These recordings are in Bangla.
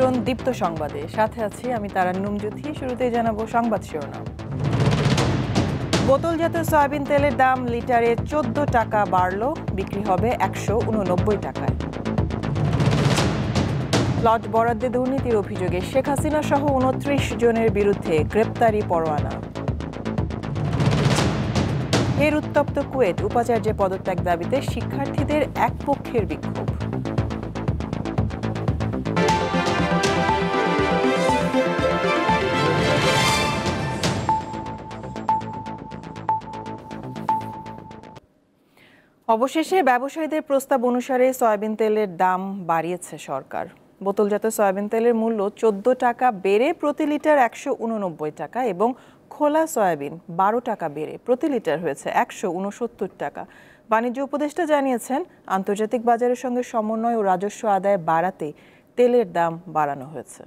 আমন্ত্রণ দীপ্ত সংবাদে, সাথে আছি আমি তারান্নুম জ্যোতি। শুরুতেই জানাবো সংবাদ শিরোনাম। বোতলজাত সয়াবিন তেলের দাম লিটারে 14 টাকা বাড়ল, বিক্রি হবে 189 টাকায়। প্লট বরাদ্দে দুর্নীতির অভিযোগে শেখ হাসিনা সহ 29 জনের বিরুদ্ধে গ্রেপ্তারি পরোয়ানা। এর উত্তপ্ত কুয়েট, উপাচার্যের পদত্যাগ দাবিতে শিক্ষার্থীদের এক পক্ষের বিক্ষোভ। অবশেষে ব্যবসায়ীদের প্রস্তাব অনুসারে সয়াবিন তেলের দাম বাড়িয়েছে সরকার। বোতলজাত সয়াবিন তেলের মূল্য 14 টাকা বেড়ে প্রতি লিটার 189 টাকা এবং খোলা সয়াবিন 12 টাকা বেড়ে প্রতি লিটার হয়েছে 169 টাকা। বাণিজ্য উপদেষ্টা জানিয়েছেন, আন্তর্জাতিক বাজারের সঙ্গে সমন্বয় ও রাজস্ব আদায় বাড়াতে তেলের দাম বাড়ানো হয়েছে।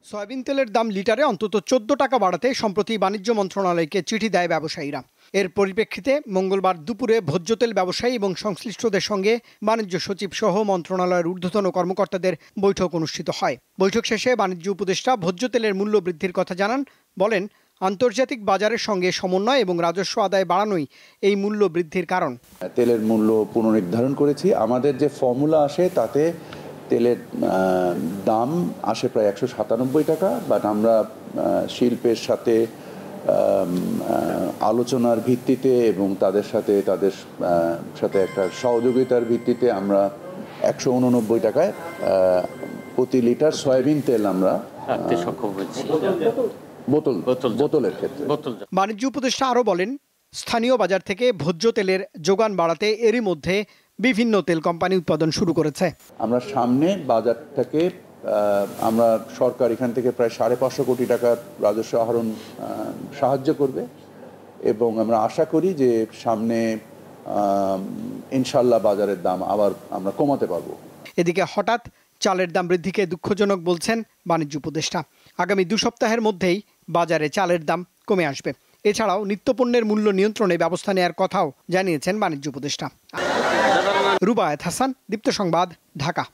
সয়াবিন তেলের দাম লিটারে অন্তত 14 টাকা বাড়াতে সম্প্রতি বাণিজ্য মন্ত্রণালয়কে চিঠি দেয় ব্যবসায়ীরা। এর পরিপ্রেক্ষিতে মঙ্গলবার দুপুরে ভোজ্য তেল ব্যবসায়ী এবং সংশ্লিষ্টদের সঙ্গে বাণিজ্য সচিব সহ মন্ত্রণালয়ের ঊর্ধ্বতন কর্মকর্তাদের বৈঠক অনুষ্ঠিত হয়। বৈঠক শেষে বাণিজ্য উপদেষ্টা ভোজ্য তেলের মূল্য বৃদ্ধির কথা জানান। বলেন, আন্তর্জাতিক বাজারের সঙ্গে সমন্বয় এবং রাজস্ব আদায় বাড়ানোই এই মূল্য বৃদ্ধির কারণ। তেলের মূল্য পুনর্নির্ধারণ করেছি। আমাদের যে ফর্মুলা আসে তাতে তেলের দাম আসে প্রায় 197 টাকা, বাট আমরা শিল্পের সাথে আলোচনার ভিত্তিতে এবং তাদের সাথে একটা সহযোগিতার ভিত্তিতে আমরা 189 টাকায় প্রতি লিটার সয়াবিন তেল আমরা সক্ষম হয়েছি বোতলের ক্ষেত্রে। বাণিজ্য উপদেষ্টা আরও বলেন, স্থানীয় বাজার থেকে ভোজ্য তেলের যোগান বাড়াতে এরই মধ্যে বিভিন্ন তেল কোম্পানি উৎপাদন শুরু করেছে। আমরা সামনে বাজার থেকে আমরা সরকার এখান থেকে প্রায় 550 কোটি টাকার রাজস্ব আহরণ সাহায্য করবে এবং আমরা আশা করি যে সামনে ইনশাল্লাহ বাজারের দাম আবার আমরা কমাতে পারবো। এদিকে হঠাৎ চালের দাম বৃদ্ধিকে দুঃখজনক বলছেন বাণিজ্য উপদেষ্টা। আগামী 2 সপ্তাহের মধ্যেই বাজারে চালের দাম কমে আসবে। এছাড়াও নিত্যপণ্যের মূল্য নিয়ন্ত্রণে ব্যবস্থা নেওয়ার কথাও জানিয়েছেন বাণিজ্য উপদেষ্টা। রুবায়েত হাসান, দীপ্ত সংবাদ, ঢাকা।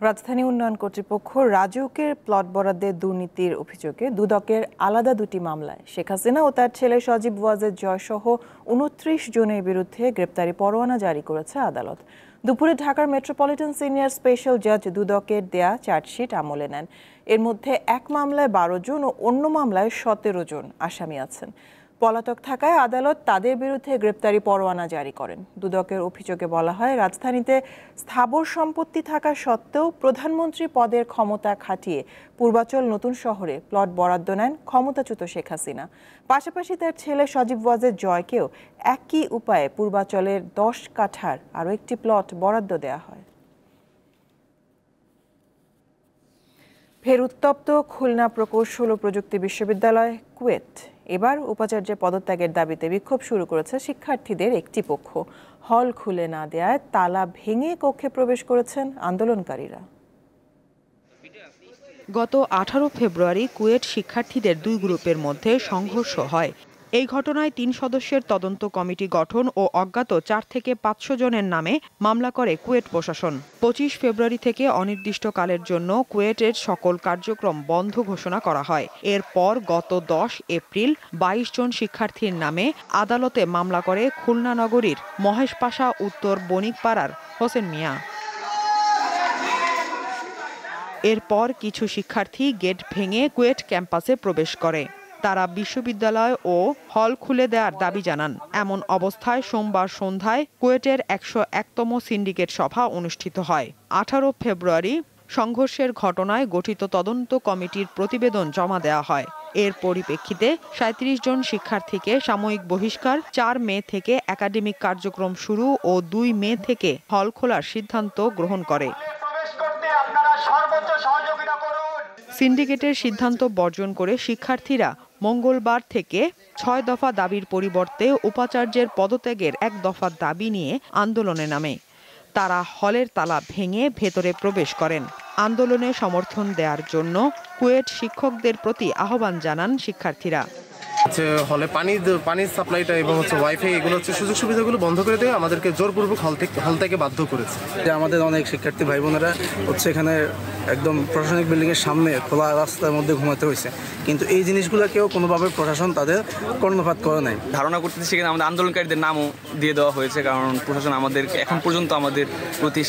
রাজধানী উন্নয়ন কর্তৃপক্ষ রাজউকের প্লট বরাদ্দে দুর্নীতির অভিযোগে দুদকের আলাদা 2টি মামলায় শেখ হাসিনা ও তার ছেলে সজীব ওয়াজেদ জয় সহ 29 জনের বিরুদ্ধে গ্রেপ্তারি পরোয়ানা জারি করেছে আদালত। দুপুরে ঢাকার মেট্রোপলিটন সিনিয়র স্পেশাল জাজ দুদকের দেয়া চার্জশিট আমলে নেন। এর মধ্যে এক মামলায় 12 জন ও অন্য মামলায় 17 জন আসামি আছেন। পলাতক থাকায় আদালত তাদের বিরুদ্ধে গ্রেপ্তারি পরোয়ানা জারি করেন। দুদকের অভিযোগে বলা হয়, রাজধানীতে স্থাবর সম্পত্তি থাকা সত্ত্বেও প্রধানমন্ত্রী পদের ক্ষমতা খাটিয়ে পূর্বাচল নতুন শহরে প্লট বরাদ্দ নেন ক্ষমতাচ্যুত শেখ হাসিনা। পাশাপাশি তার ছেলে সজীব ওয়াজেদ জয়কেও একই উপায়ে পূর্বাচলের 10 কাঠার আরও একটি প্লট বরাদ্দ দেওয়া হয়। ফের উত্তপ্ত খুলনা প্রকৌশল ও প্রযুক্তি বিশ্ববিদ্যালয় কুয়েট। এবার উপাচার্যের পদত্যাগের দাবিতে বিক্ষোভ শুরু করেছে শিক্ষার্থীদের একটি পক্ষ। হল খুলে না দেওয়ায় তালা ভেঙে কক্ষে প্রবেশ করেছেন আন্দোলনকারীরা। গত 18 ফেব্রুয়ারি কুয়েট শিক্ষার্থীদের 2 গ্রুপের মধ্যে সংঘর্ষ হয়। এই ঘটনায় 3 সদস্যের তদন্ত কমিটি গঠন ও অজ্ঞাত 4 থেকে 500 জনের নামে মামলা করে কুয়েট প্রশাসন। 25 ফেব্রুয়ারি থেকে অনির্দিষ্টকালের জন্য কুয়েটের সকল কার্যক্রম বন্ধ ঘোষণা করা হয়। এরপর গত 10 এপ্রিল 22 জন শিক্ষার্থীর নামে আদালতে মামলা করে খুলনা নগরীর মহেশপাশা উত্তর বণিকপাড়ার হোসেন মিয়া। এরপর কিছু শিক্ষার্থী গেট ভেঙে কুয়েট ক্যাম্পাসে প্রবেশ করে। তারা বিশ্ববিদ্যালয় ও হল খুলে দেওয়ার দাবি জানান। এমন অবস্থায় সোমবার সন্ধ্যায় কুয়েটের 101তম সিন্ডিকেট সভা অনুষ্ঠিত হয়। 18 ফেব্রুয়ারি সংঘর্ষের ঘটনায় গঠিত তদন্ত কমিটির প্রতিবেদন জমা দেওয়া হয়। এর পরিপ্রেক্ষিতে 37 জন শিক্ষার্থীকে সাময়িক বহিষ্কার, 4 মে থেকে একাডেমিক কার্যক্রম শুরু ও 2 মে থেকে হল খোলার সিদ্ধান্ত গ্রহণ করে। সিন্ডিকেটের সিদ্ধান্ত বর্জন করে শিক্ষার্থীরা মঙ্গলবার থেকে 6 দফা দাবির পরিবর্তে উপাচার্যের পদত্যাগের 1 দফা দাবি নিয়ে আন্দোলনে নামে। তারা হলের তালা ভেঙে ভেতরে প্রবেশ করেন। আন্দোলনে সমর্থন দেওয়ার জন্য কুয়েট শিক্ষকদের প্রতি আহ্বান জানান শিক্ষার্থীরা। হলে পানির সাপ্লাইটা এবং ওয়াইফাই এগুলো সুযোগ সুবিধাগুলো বন্ধ করে দিয়ে আমাদেরকে জোরপূর্বক হল থেকে বাধ্য করেছে। আমাদের অনেক শিক্ষার্থী ভাই বোনেরা এখানে একদম প্রশাসনিক বিল্ডিং এর সামনে খোলা রাস্তার মধ্যে ঘুমাতে হয়েছে, কিন্তু এই জিনিসগুলোকেও কোনোভাবে প্রশাসন তাদের কর্ণপাত করে নাই। ধারণা করতেছি সেখানে আমাদের আন্দোলনকারীদের নামও দিয়ে দেওয়া হয়েছে, কারণ প্রশাসন আমাদের এখন পর্যন্ত আমাদের প্রতি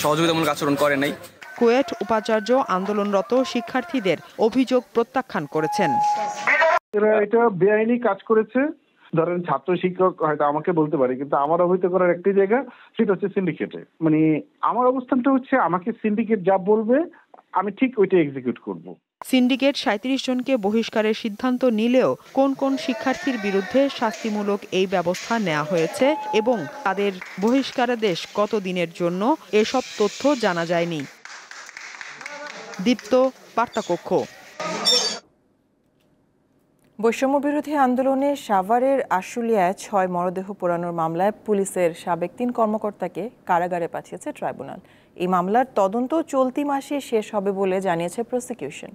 সহযোগিতামূলক আচরণ করে নাই। কুয়েট উপাচার্য আন্দোলনরত শিক্ষার্থীদের অভিযোগ প্রত্যাখ্যান করেছেন। এটা বেআইনি কাজ করেছে, ধরেন ছাত্র শিক্ষক হয়তো আমাকে বলতে পারে, কিন্তু আমার অবহিত করার একটি জায়গা, সেটা হচ্ছে সিন্ডিকেটে। মানে আমার অবস্থানটা হচ্ছে আমাকে সিন্ডিকেট যা বলবে আমি ঠিক ওইটা এক্সিকিউট করব। সিন্ডিকেট ৩৭ জনকে বহিষ্কারের সিদ্ধান্ত নিলেও কোন কোন শিক্ষার্থীর বিরুদ্ধে শাস্তিমূলক এই ব্যবস্থা নেওয়া হয়েছে এবং তাদের বহিষ্কারাদেশ কত দিনের জন্য এসব তথ্য জানা যায়নি। দীপ্ত, বার্তাকক্ষ। বৈষম্য বিরোধী আন্দোলনে সাভারের আশুলিয়ায় ৬ মরদেহ পোড়ানোর মামলায় পুলিশের সাবেক ৩ কর্মকর্তাকে কারাগারে পাঠিয়েছে ট্রাইব্যুনাল। এই মামলার তদন্ত চলতি মাসে শেষ হবে বলে জানিয়েছে প্রসিকিউশন।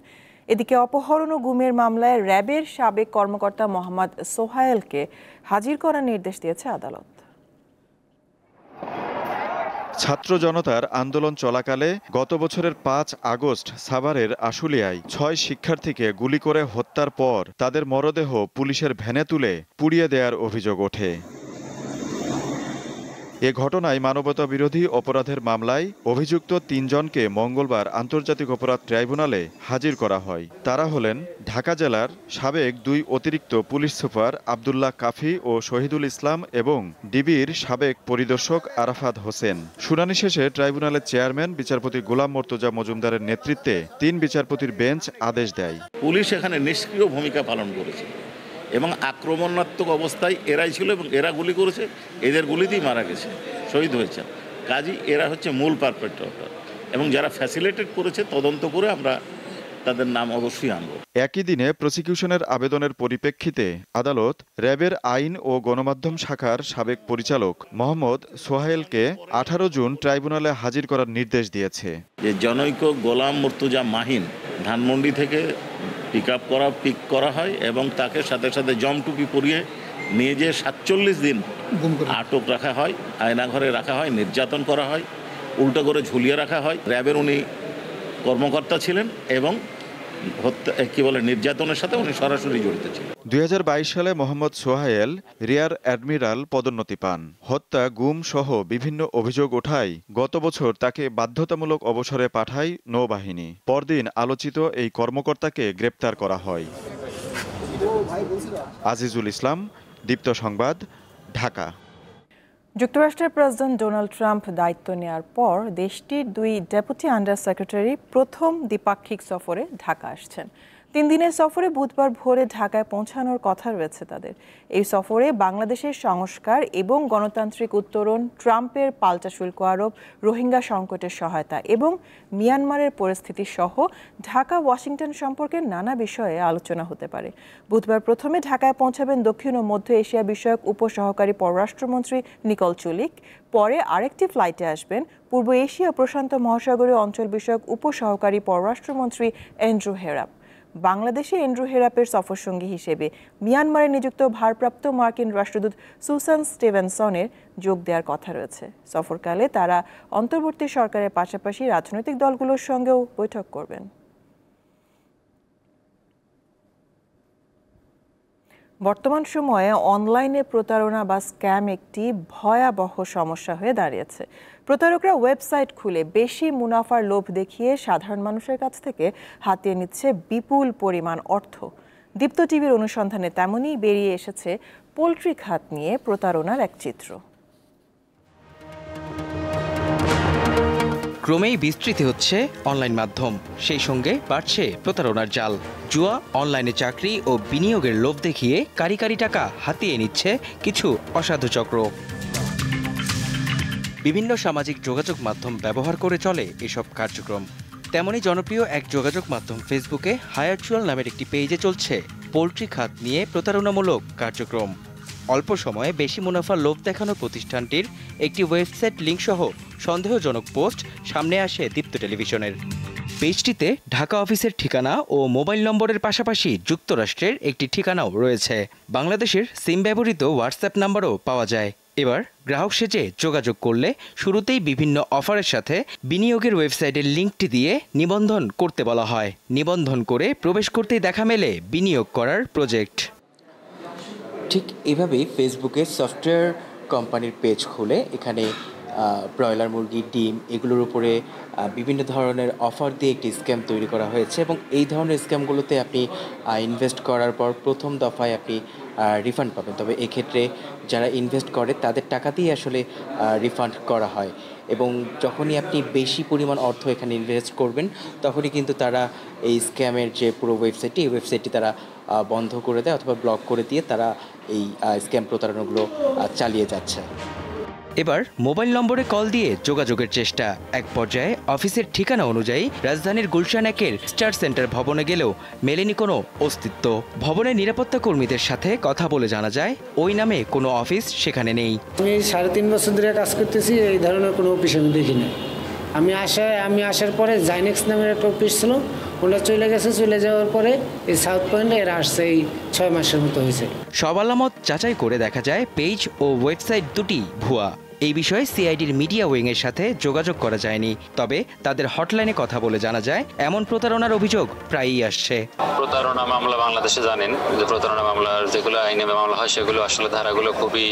এদিকে অপহরণ ও গুমের মামলায় র্যাবের সাবেক কর্মকর্তা মোহাম্মদ সোহায়েলকে হাজির করার নির্দেশ দিয়েছে আদালত। ছাত্র জনতার আন্দোলন চলাকালে গত বছরের ৫ আগস্ট সাভারের আশুলিয়ায় ৬ শিক্ষার্থীকে গুলি করে হত্যার পর তাদের মরদেহ পুলিশের ভ্যানে তুলে পুড়িয়ে দেওয়ার অভিযোগ ওঠে। এ ঘটনায় মানবতা বিরোধী অপরাধের মামলায় অভিযুক্ত ৩ জনকে মঙ্গলবার আন্তর্জাতিক অপরাধ ট্রাইব্যুনালে হাজির করা হয়। তারা হলেন ঢাকা জেলার সাবেক ২ অতিরিক্ত পুলিশ সুপার আব্দুল্লাহ কাফি ও শহীদুল ইসলাম এবং ডিবির সাবেক পরিদর্শক আরাফাত হোসেন। শুনানি শেষে ট্রাইব্যুনালের চেয়ারম্যান বিচারপতি গোলাম মর্তুজা মজুমদারের নেতৃত্বে ৩ বিচারপতির বেঞ্চ আদেশ দেয়। পুলিশ এখানে নিষ্ক্রিয় ভূমিকা পালন করেছে এবং আক্রমণাত্মক অবস্থায় এরাই ছিল এবং এরা গুলি করেছে, এদের গুলিতেই মারা গেছে, শহীদ হয়েছে। কাজী এরা হচ্ছে মূল পারপেট্রেটর এবং যারা ফ্যাসিলিটেট করেছে তদন্ত করে আমরা তাদের নাম অবশ্যই আনব। একই দিনে প্রসিকিউশনের আবেদনের পরিপ্রেক্ষিতে আদালত র্যাবের আইন ও গণমাধ্যম শাখার সাবেক পরিচালক মোহাম্মদ সোহায়েলকে ১৮ জুন ট্রাইব্যুনালে হাজির করার নির্দেশ দিয়েছে। যে জনৈক গোলাম মর্তুজা মাহিন ধানমন্ডি থেকে পিক করা হয় এবং তাকে সাথে সাথে জমটুপি পরিয়ে নিয়ে যেয়ে ৪৭ দিন আটক রাখা হয়, আয়নাঘরে রাখা হয়, নির্যাতন করা হয়, উল্টো করে ঝুলিয়ে রাখা হয়। র্যাবের উনি কর্মকর্তা ছিলেন এবং নির্যাতনের সাথে উনি সরাসরি জড়িত ছিলেন। ২০২২ সালে মোহাম্মদ সোহায়েল রিয়ার অ্যাডমিরাল পদোন্নতি পান। হত্যা, গুম সহ বিভিন্ন অভিযোগ ওঠায় গত বছর তাকে বাধ্যতামূলক অবসরে পাঠায় নৌবাহিনী। পরদিন আলোচিত এই কর্মকর্তাকে গ্রেপ্তার করা হয়। আজিজুল ইসলাম, দীপ্ত সংবাদ, ঢাকা। যুক্তরাষ্ট্রের প্রেসিডেন্ট ডোনাল্ড ট্রাম্প দায়িত্ব নেয়ার পর দেশটির ২ ডেপুটি আন্ডার সেক্রেটারি প্রথম দ্বিপাক্ষিক সফরে ঢাকা আসছেন। ৩ দিনের সফরে বুধবার ভোরে ঢাকায় পৌঁছানোর কথা রয়েছে তাদের। এই সফরে বাংলাদেশের সংস্কার এবং গণতান্ত্রিক উত্তরণ, ট্রাম্পের পাল্টা শুল্ক আরোপ, রোহিঙ্গা সংকটের সহায়তা এবং মিয়ানমারের পরিস্থিতি সহ ঢাকা ওয়াশিংটন সম্পর্কে নানা বিষয়ে আলোচনা হতে পারে। বুধবার প্রথমে ঢাকায় পৌঁছাবেন দক্ষিণ ও মধ্য এশিয়া বিষয়ক উপসহকারী পররাষ্ট্রমন্ত্রী নিকোল চুলিক। পরে আরেকটি ফ্লাইটে আসবেন পূর্ব এশিয়া প্রশান্ত মহাসাগরীয় অঞ্চল বিষয়ক উপসহকারী পররাষ্ট্রমন্ত্রী অ্যান্ড্রু হেরাপ। বাংলাদেশে অ্যান্ড্রু হেরাপের সফরসঙ্গী হিসেবে মিয়ানমারে নিযুক্ত ভারপ্রাপ্ত মার্কিন রাষ্ট্রদূত সুসান স্টিভেনসনের যোগ দেওয়ার কথা রয়েছে। সফরকালে তারা অন্তর্বর্তী সরকারের পাশাপাশি রাজনৈতিক দলগুলোর সঙ্গেও বৈঠক করবেন। বর্তমান সময়ে অনলাইনে প্রতারণা বা স্ক্যাম একটি ভয়াবহ সমস্যা হয়ে দাঁড়িয়েছে। প্রতারকরা ওয়েবসাইট খুলে বেশি মুনাফার লোভ দেখিয়ে সাধারণ মানুষের কাছ থেকে হাতিয়ে নিচ্ছে বিপুল পরিমাণ অর্থ। দীপ্ত টিভির অনুসন্ধানে তেমনই বেরিয়ে এসেছে পোল্ট্রি খাত নিয়ে প্রতারণার এক চিত্র। ক্রমেই বিস্তৃতি হচ্ছে অনলাইন মাধ্যম, সেই সঙ্গে বাড়ছে প্রতারণার জাল। জুয়া, অনলাইনে চাকরি ও বিনিয়োগের লোভ দেখিয়ে কারি কারি টাকা হাতিয়ে নিচ্ছে কিছু অসাধু চক্র। বিভিন্ন সামাজিক যোগাযোগ মাধ্যম ব্যবহার করে চলে এসব কার্যক্রম। তেমনই জনপ্রিয় এক যোগাযোগ মাধ্যম ফেসবুকে হায়ারচুয়াল নামের একটি পেজে চলছে পোল্ট্রি খাত নিয়ে প্রতারণামূলক কার্যক্রম। অল্প সময়ে বেশি মুনাফার লোভ দেখানো প্রতিষ্ঠানটির একটি ওয়েবসাইট লিঙ্ক সহ সন্দেহজনক পোস্ট সামনে আসে দীপ্ত টেলিভিশনের। পেজটিতে ঢাকা অফিসের ঠিকানা ও মোবাইল নম্বরের পাশাপাশি যুক্তরাষ্ট্রের একটি ঠিকানাও রয়েছে। বাংলাদেশের সিম ব্যবহৃত হোয়াটসঅ্যাপ নাম্বারও পাওয়া যায়। এবার গ্রাহক সেজে যোগাযোগ করলে শুরুতেই বিভিন্ন অফারের সাথে বিনিয়োগের ওয়েবসাইটের লিঙ্কটি দিয়ে নিবন্ধন করতে বলা হয়। নিবন্ধন করে প্রবেশ করতেই দেখা মেলে বিনিয়োগ করার প্রজেক্ট। ঠিক এভাবেই ফেসবুকে সফটওয়্যার কোম্পানির পেজ খুলে এখানে ব্রয়লার মুরগি, ডিম এগুলোর উপরে বিভিন্ন ধরনের অফার দিয়ে একটি স্ক্যাম তৈরি করা হয়েছে এবং এই ধরনের স্ক্যামগুলোতে আপনি ইনভেস্ট করার পর প্রথম দফায় আপনি রিফান্ড পাবেন। তবে এক্ষেত্রে যারা ইনভেস্ট করে তাদের টাকা দিয়ে আসলে রিফান্ড করা হয় এবং যখনই আপনি বেশি পরিমাণ অর্থ এখানে ইনভেস্ট করবেন তখনই কিন্তু তারা এই স্ক্যামের যে পুরো ওয়েবসাইটটি তারা বন্ধ করে দেয় অথবা ব্লক করে দিয়ে তারা এই স্ক্যাম প্রতারণাগুলো চালিয়ে যাচ্ছে। এবার মোবাইল নম্বরে কল দিয়ে যোগাযোগের চেষ্টা। এক পর্যায়ে অফিসের ঠিকানা অনুযায়ী রাজধানীর গুলশান 1-এর স্টার সেন্টার ভবনে গেলেও মেলেনি কোনো অস্তিত্ব। ভবনের নিরাপত্তা কর্মীদের সাথে কথা বলে জানা যায় ওই নামে কোনো অফিস সেখানে নেই। আমি 3.5 বছর ধরে কাজ করতেছি, এই ধরনের কোনো অফিস আমি দেখিনি। আমি আসার পরে জাইনেক্স নামের একটা অফিস ছিল, ওরা চলে গেছে। চলে যাওয়ার পরে এই সাউথ পয়েন্টে এরা আসছে, এই 6 মাসের মতো হয়েছে। সব আলামত যাচাই করে দেখা যায় পেজ ও ওয়েবসাইট দুটি ভুয়া। এই বিষয়ে সিআইডির মিডিয়া উইংয়ের সাথে যোগাযোগ করা যায়নি, তবে তাদের হটলাইনে কথা বলে জানা যায় এমন প্রতারণার অভিযোগ প্রায়ই আসছে। প্রতারণা মামলা বাংলাদেশে জানেন যে প্রতারণা মামলার যেগুলো আইনে মামলা হয় সেগুলো আসলে ধারাগুলো খুবই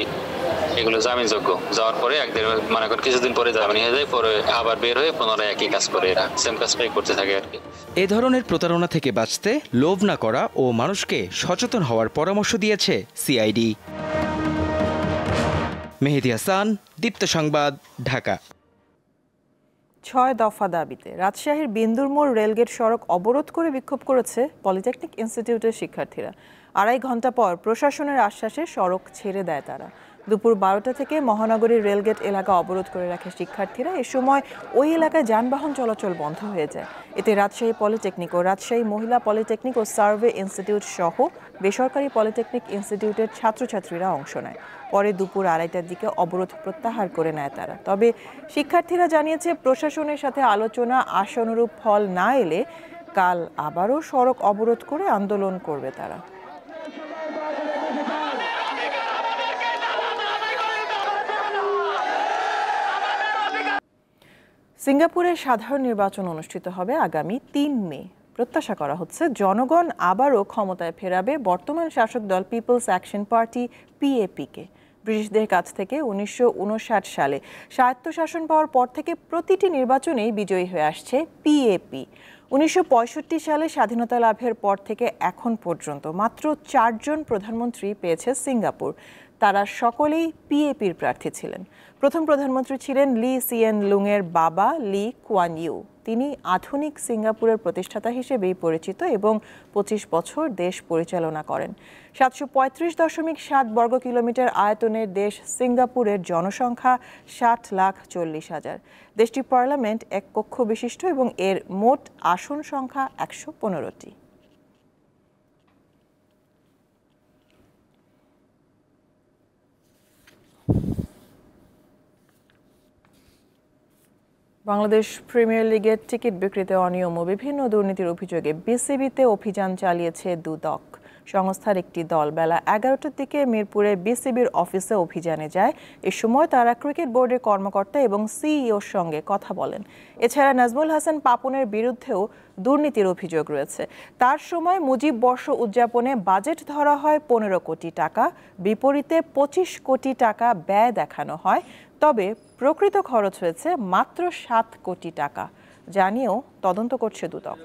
এগুলো জামিনযোগ্য। যাওয়ার পরে একদিন মনে করেন কিছুদিন পরে জামিন হয়ে যায়, পরে আবার বের হয়ে পুনরায় একই কাজ করে, এরা সেম কাজটাই করতে থাকে আর কি। এ ধরনের প্রতারণা থেকে বাঁচতে লোভ না করা ও মানুষকে সচেতন হওয়ার পরামর্শ দিয়েছে সিআইডি। মেহেদী হাসান, দীপ্ত সংবাদ, ঢাকা। 6 দফা দাবিতে রাজশাহীর বিন্দুর মোড় রেলগেট সড়ক অবরোধ করে বিক্ষোভ করেছে পলিটেকনিক ইনস্টিটিউটের শিক্ষার্থীরা। 2.5 ঘন্টা পর প্রশাসনের আশ্বাসে সড়ক ছেড়ে দেয় তারা। দুপুর 12টা থেকে মহানগরীর রেলগেট এলাকা অবরোধ করে রাখে শিক্ষার্থীরা। এ সময় ওই এলাকায় যানবাহন চলাচল বন্ধ হয়ে যায়। এতে রাজশাহী পলিটেকনিক ও রাজশাহী মহিলা পলিটেকনিক ও সার্ভে ইনস্টিটিউট সহ বেসরকারি পলিটেকনিক ইনস্টিটিউটের ছাত্রছাত্রীরা অংশ নেয়। পরে দুপুর 2:30টার দিকে অবরোধ প্রত্যাহার করে নেয় তারা। তবে শিক্ষার্থীরা জানিয়েছে প্রশাসনের সাথে আলোচনা আশানুরূপ ফল না এলে কাল আবারও সড়ক অবরোধ করে আন্দোলন করবে তারা। সিঙ্গাপুরে সাধারণ নির্বাচন অনুষ্ঠিত হবে আগামী 3 মে। প্রত্যাশা করা হচ্ছে জনগণ আবারও ক্ষমতায় ফেরাবে বর্তমান শাসক দল পিপলস অ্যাকশন পার্টি পিএপিকে। ব্রিটিশদের কাছ থেকে 1959 সালে স্বায়ত্তশাসন পাওয়ার পর থেকে প্রতিটি নির্বাচনেই বিজয়ী হয়ে আসছে পিএপি। 1965 সালে স্বাধীনতা লাভের পর থেকে এখন পর্যন্ত মাত্র 4 জন প্রধানমন্ত্রী পেয়েছে সিঙ্গাপুর। তারা সকলেই পিএপির প্রার্থী ছিলেন। প্রথম প্রধানমন্ত্রী ছিলেন লি সিয়েন লুংয়ের বাবা লি কুয়ান ইউ। তিনি আধুনিক সিঙ্গাপুরের প্রতিষ্ঠাতা হিসেবেই পরিচিত এবং 25 বছর দেশ পরিচালনা করেন। 735.7 বর্গ কিলোমিটার আয়তনের দেশ সিঙ্গাপুরের জনসংখ্যা 60,40,000। দেশটির পার্লামেন্ট 1 কক্ষ বিশিষ্ট এবং এর মোট আসন সংখ্যা 115টি। বাংলাদেশ প্রিমিয়ার লিগের টিকিট বিক্রিতে অনিয়ম ও বিভিন্ন দুর্নীতির অভিযোগে বিসিবিতে অভিযান চালিয়েছে দুদক। সংস্থার একটি দল বেলা 11টার দিকে মিরপুরে বিসিবির অফিসে অভিযানে যায়। এ সময় তারা ক্রিকেট বোর্ডের কর্মকর্তা এবং সিইওর সঙ্গে কথা বলেন। এছাড়া নাজমুল হাসান পাপনের বিরুদ্ধেও দুর্নীতির অভিযোগ রয়েছে। তার সময় মুজিব বর্ষ উদযাপনে বাজেট ধরা হয় 15 কোটি টাকা, বিপরীতে 25 কোটি টাকা ব্যয় দেখানো হয়। তবে প্রকৃত খরচ হয়েছে মাত্র 7 কোটি টাকা, জানিয়েও তদন্ত করছে দুদক।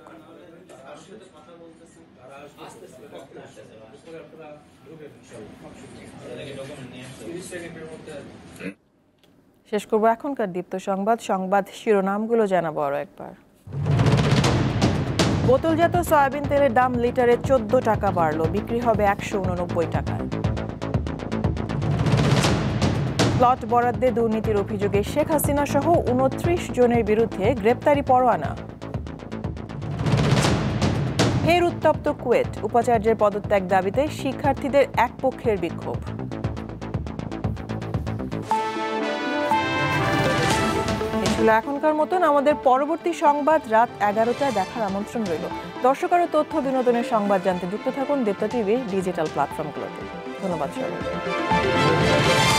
শেষ করবো এখনকার দীপ্ত সংবাদ শিরোনামগুলো জানাবো আরো একবার। বোতলজাত সয়াবিন তেলের দাম লিটারে 14 টাকা বাড়লো, বিক্রি হবে 189 টাকায়। প্লট বরাদ্দে দুর্নীতির অভিযোগে শেখ হাসিনা সহ 29 জনের বিরুদ্ধে গ্রেপ্তারি পরোয়ানা। ফের উত্তপ্ত কুয়েট, উপাচার্যের পদত্যাগ দাবিতে শিক্ষার্থীদের এক পক্ষের বিক্ষোভ। ছিল এখনকার মতন। আমাদের পরবর্তী সংবাদ রাত 11টায় দেখার আমন্ত্রণ রইল। দর্শক আরও তথ্য বিনোদনের সংবাদ জানতে যুক্ত থাকুন দীপ্ত টিভি ডিজিটাল প্ল্যাটফর্মগুলোতে। ধন্যবাদ সবাই।